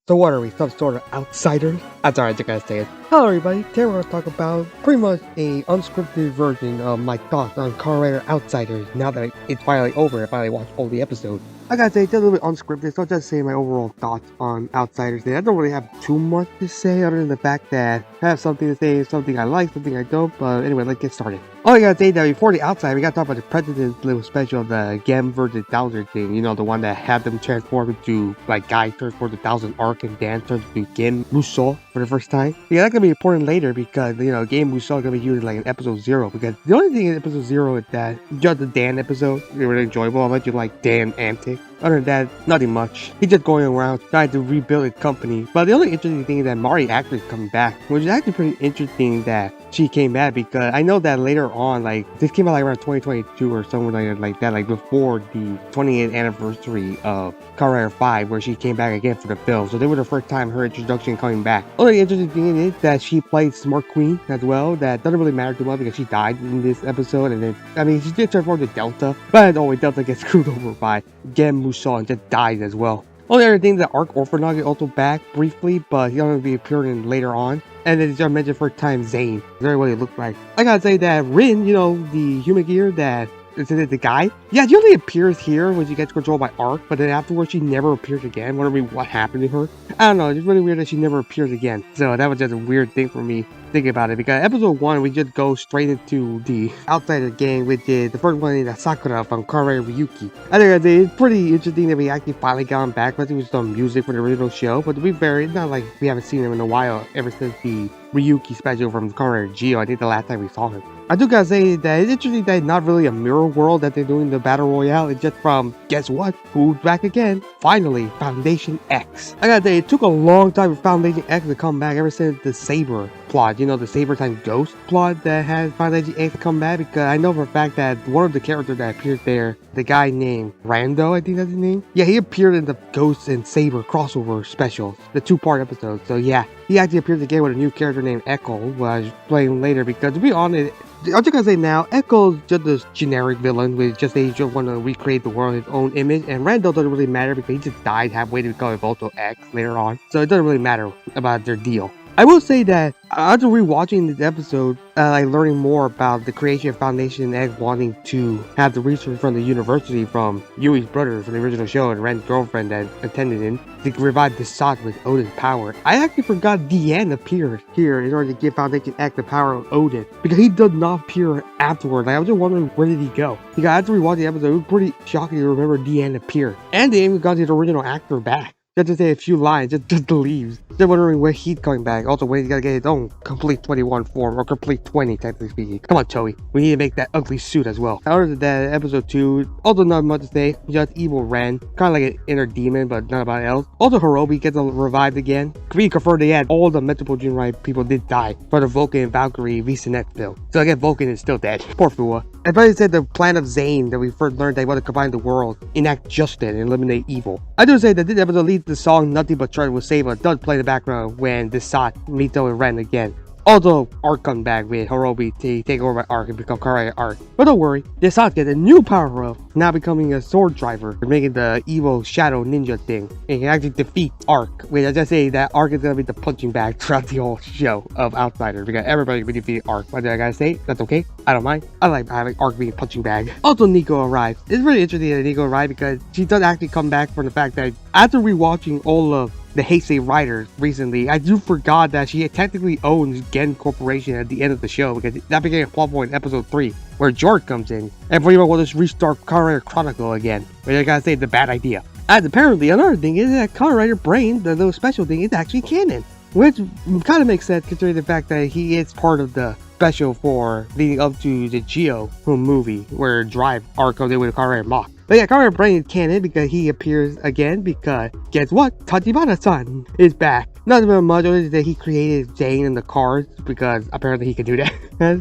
So what are we, some sort of outsiders? That's alright, you guys say it. Hello everybody, today we're going to talk about pretty much a unscripted version of my thoughts on Kamen Rider Outsiders now that it's finally over. I finally watched all the episodes. I gotta say, it's a little bit unscripted, so I'll just say my overall thoughts on Outsiders. I don't really have too much to say other than the fact that I have something to say, something I like, something I don't, but anyway, let's get started. All I gotta say that before the Outsider, we gotta talk about the President's little special, the Gem versus Thousand thing, you know, the one that had them transform into, like, Guy transformed to Thousand Arc and Dan turns into Gem Musou for the first time. Yeah, that's gonna be important later because, you know, Game Musou is gonna be used like in episode 0 because the only thing in episode 0 is that just the Dan episode, they were enjoyable. I let you like Dan antics. Other than that, nothing much. He's just going around trying to rebuild his company. But the only interesting thing is that Mari actually coming back, which is actually pretty interesting that she came back because I know that later on, like, this came out like around 2022 or somewhere like that, like before the 28th anniversary of Kamen Rider 5, where she came back again for the film. So they were the first time her introduction coming back. Only interesting thing is that she played Smart Queen as well. That doesn't really matter too much because she died in this episode. And then, I mean, she did transform to Delta, but as always, Delta gets screwed over by Gem Musou and just dies as well. Only other thing that Arc Orphanog is also back briefly, but he's going to be appearing later on. And then I mentioned first time Zane. Very what he looked like. I gotta say that Rin, you know, the human gear that is it the guy? Yeah, she only appears here when she gets controlled by Arc, but then afterwards she never appears again. Wondering what happened to her. I don't know, it's really weird that she never appears again. So that was just a weird thing for me thinking about it, because episode 1 we just go straight into the Outsider gang, which is the first one is Sakura from Kamen Rider Ryuki. I think it's pretty interesting that we actually finally got him back, especially with some music for the original show. But to be fair, it's not like we haven't seen him in a while ever since the Ryuki special from Kamen Rider Geo. I think the last time we saw him. I do gotta say that it's interesting that it's not really a mirror world that they're doing the battle royale. It's just from, guess what? Who's back again? Finally, Foundation X. I gotta say, it took a long time for Foundation X to come back ever since the Saber plot. You know, the Saber time Ghost plot that had Foundation X come back, because I know for a fact that one of the characters that appeared there, the guy named Rando, I think that's his name. Yeah, he appeared in the Ghost and Saber crossover specials, the 2-part episodes. So yeah, he actually appears again with a new character named Echo, who I was playing later, because to be honest, I'm just gonna say now, Echo's just this generic villain with just they just want to recreate the world in his own image, and Rando doesn't really matter because he just died halfway to become Volto X later on, so it doesn't really matter about their deal. I will say that after rewatching this episode, like learning more about the creation of Foundation X wanting to have the research from the university from Yui's brother from the original show and Ren's girlfriend that attended in to revive the Sot with Odin's power. I actually forgot Deanne appeared here in order to give Foundation X the power of Odin, because he did not appear afterward. Like, I was just wondering, where did he go? Because after we watched the episode, it was pretty shocking to remember Deanne appear. And they even got his original actor back. Just to say a few lines, just leaves. Just wondering where he's coming back. Also, when he's gotta get his own complete 21 form, or complete 20, technically speaking. Come on, Toei. We need to make that ugly suit as well. Other than that, episode 2, also not much to say. Just evil Ren. Kind of like an inner demon, but not about else. Also, Hirobi gets revived again. We confirmed they had all the Metropo Jinrai people did die for the Vulcan and Valkyrie VCNet film. So I guess Vulcan is still dead. Poor Fua. And probably said the plan of Zane that we first learned they want to combine the world, enact justice, and eliminate evil. I do say that this episode leads the song Nothing But Trouble with Saba does play in the background when the Sot, Mito, and Ren again. Also, Arc comes back with Hirobi to take over by Arc and become Kamen Rider Arc. But don't worry, the Sot gets a new power up, now becoming a sword driver, making the evil shadow ninja thing. And he can actually defeat Arc. Which I just say that Arc is gonna be the punching bag throughout the whole show of Outsiders, because everybody can defeat Arc. What did I gotta say? That's okay. I don't mind. I like having Arc being a punching bag. Also, Nico arrives. It's really interesting that Nico arrived because she does actually come back from the fact that after rewatching all of the Heisei Riders recently, I do forgot that she technically owns Gen Corporation at the end of the show, because that became a plot point in episode 3, where George comes in and pretty much will just restart Kamen Rider Chronicle again. But I gotta say, it's a bad idea. And apparently, another thing is that Kamen Rider Brain, the little special thing, is actually canon, which kind of makes sense considering the fact that he is part of the special for leading up to the Geo movie, where Drive Arc comes in with Kamen Rider Mach. But yeah, Kamen Rider Brain is canon because he appears again, because guess what? Tachibana-san is back. Not very much, only that he created Zane in the cars because apparently he can do that.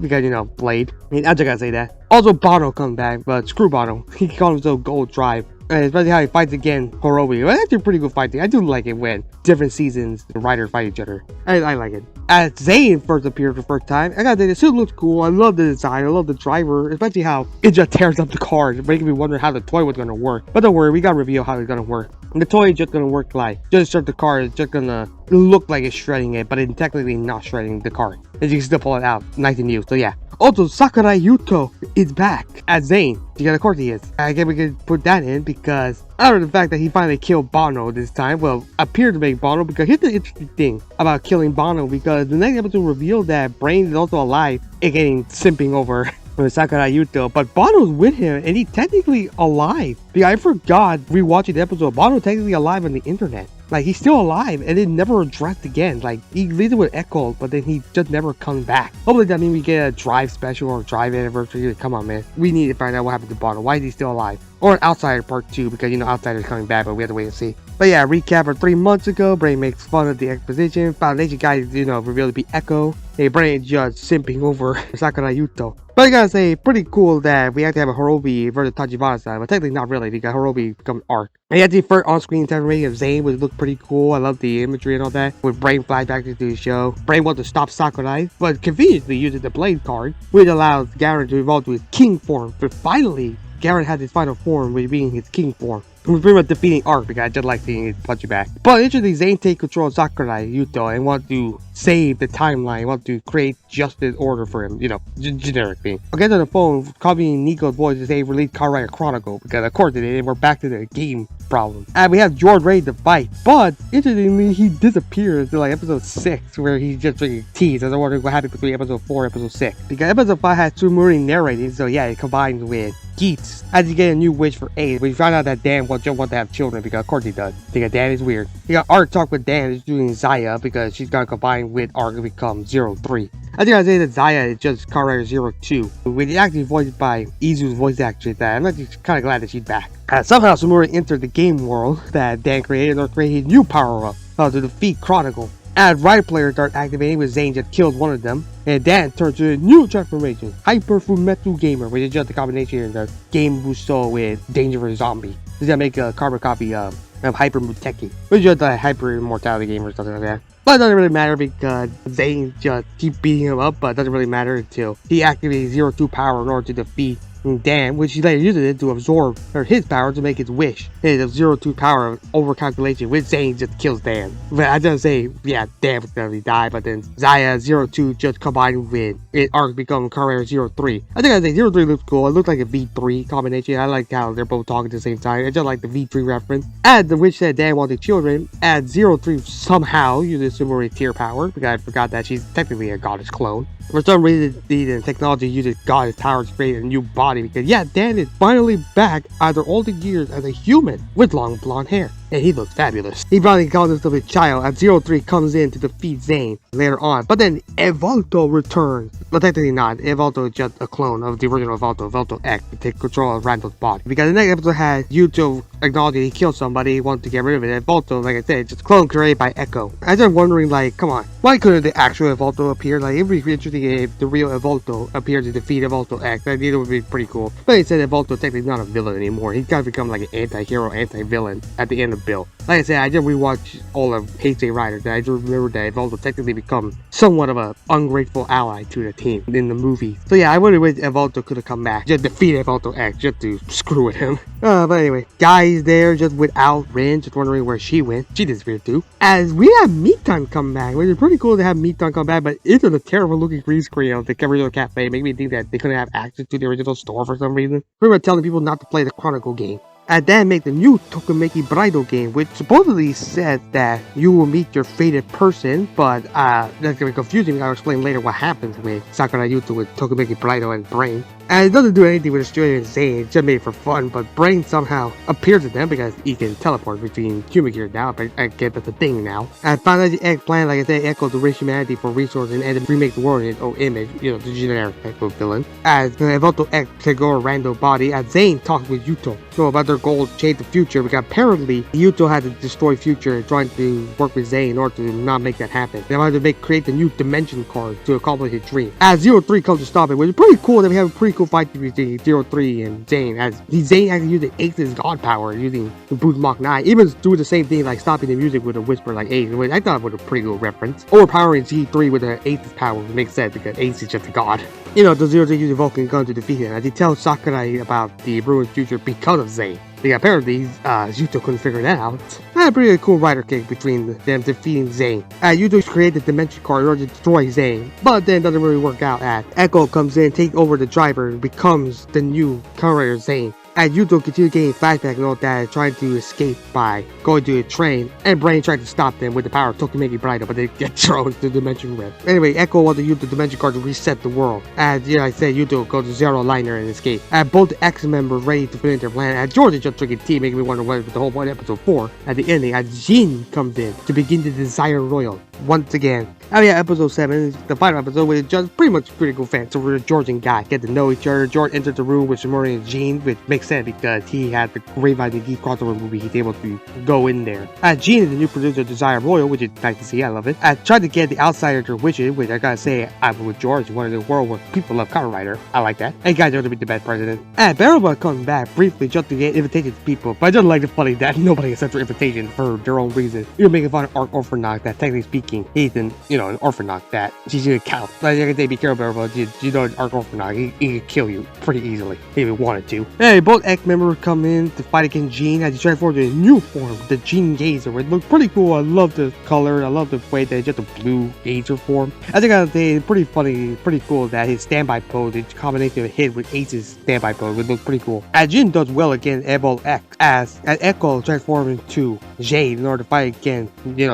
Because, you know, Blade. I mean, I just gotta say that. Also, Bono comes back, but screw Bono. He calls himself Gold Drive. And especially how he fights again Hirobi. Well, that's a pretty good fighting. I do like it when different seasons the riders fight each other. I like it. As Zane first appeared for the first time, I gotta say the suit looks cool. I love the design. I love the driver, especially how it just tears up the cars, making me wonder how the toy was gonna work. But don't worry, we got to reveal how it's gonna work. The toy is just gonna work like, just start the car, it's just gonna look like it's shredding it, but it's technically not shredding the car. And you can still pull it out, nice and new, so yeah. Also, Sakurai Yuto is back as Zane. Yeah, of course he is. I guess we could put that in because I don't know the fact that he finally killed Bono this time. Well, appeared to make Bono, because here's the interesting thing about killing Bono, because the next episode revealed that Brain is also alive, aka simping over Sakurai Yuto, but Bono's with him and he's technically alive. Because I forgot rewatching the episode, Bono's technically alive on the internet. Like, he's still alive and it never addressed again. Like, he leaves it with Echo, but then he just never comes back. Hopefully that means we get a Drive special or Drive anniversary. Come on, man. We need to find out what happened to Bono. Why is he still alive? Or an Outsider Part 2, because, you know, Outsider's coming back, but we have to wait and see. But yeah, recap for 3 months ago, Brain makes fun of the exposition. Foundation guys, you know, revealed to be Echo. Hey, Brain just simping over Sakurai Yuto. But I gotta say, pretty cool that we have to have a Hirobi versus Tachibana side, but technically not really, because Hirobi becomes Arc. And you have the first on-screen interrogation of Zane, which looked pretty cool. I love the imagery and all that, with Brain flashback to the show. Brain wants to stop Sakurai, but conveniently uses the Blade card, which allows Garen to evolve to his King form. But finally, Garen has his final form, which being his King form. We're pretty much defeating Arc, because I just like seeing it punch you back. But interestingly, Zane takes control of Sakurai Yuto and wants to save the timeline, wants to create justice order for him, you know, generic thing. I'll get on the phone, copying Nico's voice to say release Kamen Rider Chronicle, because of course it is, and we're back to the game problem. And we have George ready to fight, but interestingly, he disappears to like episode 6, where he's just drinking tea. So I was wondering what happened between episode 4 and episode 6. Because episode 5 has Tsumuri narrating, so yeah, it combines with Geats as you get a new wish for Ace. We found out that Dan wants to have children, because of course he does. Because Dan is weird. You got Art talk with Dan is doing Zaya, because she's gonna combine with Art to become 03. I think I say that Zaya is just Kamen Rider 02, which is actually voiced by Izu's voice actress. That I'm actually kind of glad that she's back. Somehow Tsumuri entered the game world that Dan created, or created new power-up to defeat Chronicle. As Rider players start activating, with Zane just kills one of them, and Dan turns to a new transformation, Hyper Fumetsu Gamer, which is just a combination of the Game Busto with Dangerous Zombie. He's gonna make a carbon copy of Hyper Muteki, which is just a Hyper Immortality game or something like that. But it doesn't really matter, because Zane just keeps beating him up, but it doesn't really matter until he activates 02 power in order to defeat Dan, which he later uses it to absorb his power to make his wish. His 02 power over calculation, which Zane just kills Dan. But I just say, yeah, Dan was gonna die, but then Zaya 02 just combined with it Arc become Kamen Rider 03. I think I say 03 looks cool. It looks like a V3 combination. I like how they're both talking at the same time. I just like the V3 reference. Add the witch that Dan wanted children. Add 03 somehow uses Tsumuri tier power, because I forgot that she's technically a goddess clone. For some reason, the technology uses Goddess power to create a new body, because yeah, Dan is finally back after all the years as a human with long blonde hair. And he looks fabulous. He probably calls himself a child as 03 comes in to defeat Zane later on. But then Evolto returns. Well, technically not. Evolto is just a clone of the original Evolto, Evolto X, to take control of Randall's body. Because the next episode has Yuto acknowledging he killed somebody, he wants to get rid of it. Evolto, like I said, just a clone created by Echo. I was just wondering, like, come on, why couldn't the actual Evolto appear? Like, it would be interesting if the real Evolto appeared to defeat Evolto X. I think it would be pretty cool. But he said Evolto technically not a villain anymore. He's kind of become like an anti-hero, anti-villain at the end of Bill. Like I said, I just rewatched all of Heisei Riders, and I just remember that Evolto technically become somewhat of an ungrateful ally to the team in the movie. So yeah, I wonder if Evolto could have come back, just defeat Evolto X, just to screw with him. But anyway, Guy's there just without Rin, just wondering where she went. She disappeared too. As we have Mitan come back, which is pretty cool to have Mitan come back, but it's a terrible looking green screen of the original cafe. Make me think that they couldn't have access to the original store for some reason. We were telling people not to play the Chronicle game. And then make the new Tokimeki Bridal game, which supposedly said that you will meet your fated person, but that's gonna be confusing. I'll explain later what happens with Sakurai Yuto with Tokimeki Bridal and Brain. And it doesn't do anything with Australia and Zane, it's just made it for fun, but Brain somehow appears to them because he can teleport between human gear now, but I guess that's a thing now. And Final Fantasy X plan, like I said, echoes the rich humanity for resources and remake the world in its own image, you know, the generic type of villain. As Evolto X can go a random body, as Zane talks with Yuto. So about their goals to change the future, because apparently Yuto had to destroy future trying to work with Zane in order to not make that happen. They wanted to create the new dimension card to accomplish his dream. As 03 comes to stop it, which is pretty cool that we have a pretty cool fight between 03 and Zane, as Zane actually using Ace's god power, using the boost Mach 9, even do the same thing like stopping the music with a whisper like Ace, which I thought was a pretty good reference. Overpowering Z3 with the Ace's power makes sense because Ace is just a god. You know, the 03 using Vulcan gun to defeat him, as he tells Sakurai about the ruined future because of Zane. Yeah, apparently, Yuto couldn't figure that out. A pretty cool rider kick between them defeating Zane. Yuto created the Dimension Card in order to destroy Zane, but then doesn't really work out. Echo comes in, takes over the driver, and becomes the new Kamen Rider Zane. Yuto continued getting flashback and all that, trying to escape by going to a train, and Brain tried to stop them with the power of Tokimeki Brighter, but they get thrown to Dimension Rift. Anyway, Echo wanted to use the Dimension Card to reset the world. Yeah, I said Yuto goes to Zero Liner and escape. Both the X members ready to finish their plan. George is just drinking tea, making me wonder what was the whole point of episode 4. At the ending, Jin comes in to begin the Desire Royal once again. Oh yeah, episode 7 is the final episode, which is just pretty much critical fans. So we're George and Guy get to know each other. George enters the room with Shimori and Jean, which makes sense because he had the Grave by the Geek crossover movie. He's able to go in there. Jean is the new producer of Desire Royal, which is nice to see. I love it. Tried to get the outsider to wish it, which I gotta say, I'm with George. One of the world where people love Kamen Rider. I like that. And Guy's going to be the best president. Baraba comes back briefly just to get invitations to people, but I just like the funny that nobody accepts their invitation for their own reasons. You're making fun of Arc Orphanok that technically speaking, he's an Orphanok that she's gonna count. Like I can say, be careful, but you know, Arc Orphanok, he could kill you pretty easily if he wanted to. Hey, both X members come in to fight against Jean as he transforms to a new form, the Jean Gazer. It looks pretty cool. I love the color. I love the way that it's just a blue Gazer form. I think I gotta say, it's pretty funny, pretty cool that his standby pose, the combination of hit with Ace's standby pose, would look pretty cool. Jean does well against Evil X as Echo transforms into Jade in order to fight against,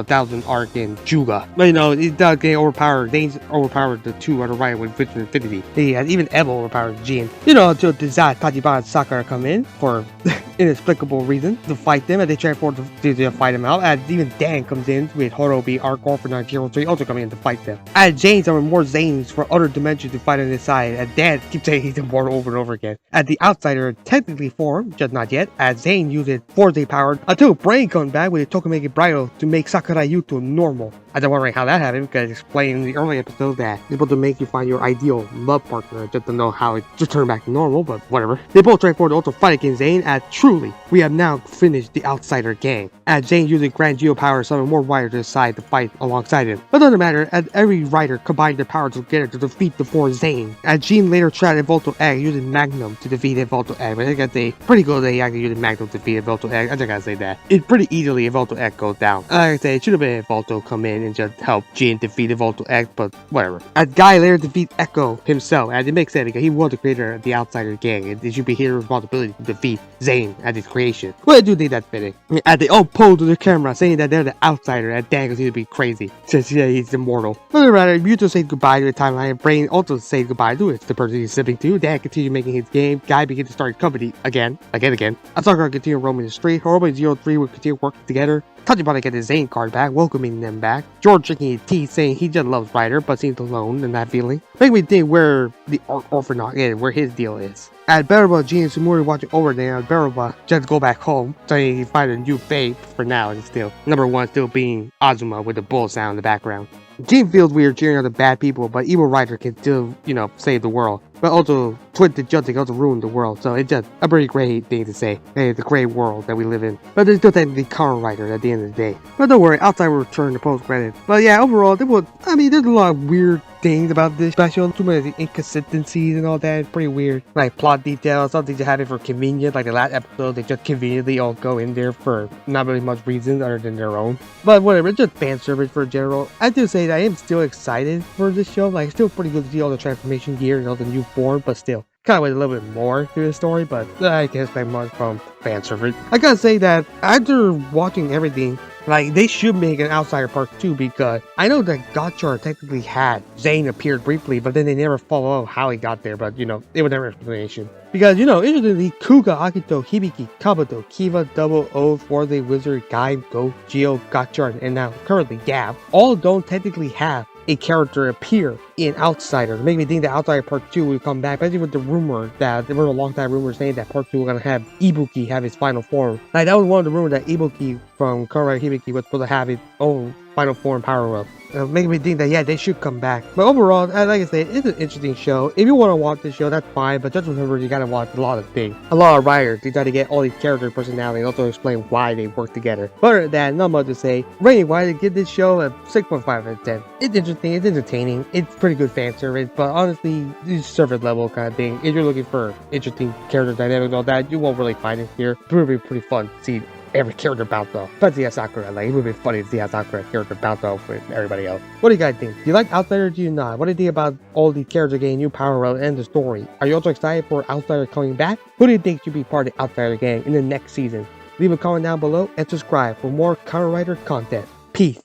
Thousand Arc and Juga. But it does get overpowered. They overpowered the two on the right with Vision Infinity. Even Evil overpowered Jean. Until Dazai, Tachibana, and Sakura come in for inexplicable reason to fight them, and they transform to fight them out. And even Dan comes in with Horobi, Arc Orphanok, Hero 3 also coming in to fight them. And James are more Zanes for other dimensions to fight on this side, and Dan keeps saying he's immortal over and over again. The outsider technically formed, just not yet, as Zane uses 4-day power until Brain comes back with a Tokimeki Brighter to make Sakurai Yuto normal. I was wondering how that happened because it's explained in the early episode that it's able to make you find your ideal love partner. Just to know how it just turned back to normal, but whatever. They both transform to also fight against Zane, and truly, we have now finished the Outsider gang. As Zane using Grand Geo power to summon more riders to decide to fight alongside him. But it doesn't matter, as every rider combined their powers together to defeat the 4 Zane. As Jean later tried Evolto Egg using Magnum to defeat Evolto Egg, but I gotta say, pretty cool that he actually used Magnum to defeat Evolto Egg. I just gotta say that. It's pretty easily Evolto Egg goes down. Like I say, it should have been Evolto come in and just help Jean defeat Evolto Egg, but whatever. As Guy later defeats Echo himself, and it makes sense because he was the creator of the Outsider gang, and it should be his responsibility to defeat Zane at his creation. Well, I do think that's fitting. As they all pose to the camera, saying that they're the Outsider, and Dan continues to be crazy, since he's immortal. But rather, Muto says goodbye to the timeline, and Brain also says goodbye to the person he's sipping to. Dan continues making his game. Guy begins to start his company again. Asakura continues roaming the street. Horobi and 03 will continue working together. Tachibana get his Zane card back, welcoming them back. George drinking his tea, saying he just loves Ryder, but seems alone in that feeling. Make me think where the Orphanok is, where his deal is. At Baraba, Jean and Sumori watching over there, Baraba just go back home, so he find a new babe for now. It's still number 1 still being Azuma with the bull sound in the background. Jean feels weird cheering on the bad people, but Evil Rider can still, save the world. But also, Twisted Justice also ruined the world, so it's just a pretty great thing to say. Hey, it's a great world that we live in. But there's still technically Kamen Rider at the end of the day. But don't worry, Outside will return to post-credits. But yeah, overall, there's a lot of weird things about this special. Too many inconsistencies and all that. It's pretty weird. Like plot details, some things they have it for convenience. Like the last episode, they just conveniently all go in there for not really much reason other than their own. But whatever, it's just fan service for general. I do say that I am still excited for this show. Like, it's still pretty good to see all the transformation gear and all the new form, but still. Kind of wait a little bit more through the story, but I can expect much from fan service. I gotta say that after watching everything, like, they should make an Outsider Part 2 because I know that Gotchar technically had Zane appeared briefly, but then they never follow up how he got there, but it was never an explanation. Because, interestingly, Kuga, Akito, Hibiki, Kabuto, Kiva, Double O, Forze, Wizard, Guy, Go, Geo, Gotchar, and now currently Gab, all don't technically have a character appear in Outsider. Make me think that Outsider Part 2 will come back, especially with the rumor that there were a long time rumors saying that Part 2 was gonna have Ibuki have his final form. Like, that was one of the rumors that Ibuki from Kamen Rider Hibiki was supposed to have his own final form power up. making me think that, yeah, they should come back. But overall, like I said, it's an interesting show. If you want to watch this show, that's fine, but just remember you gotta watch a lot of things. A lot of writers, they try to get all these character personality and also explain why they work together. But other than that, not much to say. Rating wise, I give this show a 6.5 out of 10. It's interesting, it's entertaining, it's pretty good fan service, but honestly, it's surface level kind of thing. If you're looking for interesting character dynamics and all that, you won't really find it here. It's really pretty fun to see every character bounce off. Especially as Sakura, like, it would be funny to see how Sakura character bounce off with everybody else. What do you guys think? Do you like Outsider or do you not? What do you think about all these characters getting new power ups and the story? Are you also excited for Outsider coming back? Who do you think should be part of the Outsider gang in the next season? Leave a comment down below and subscribe for more Kamen Rider content. Peace.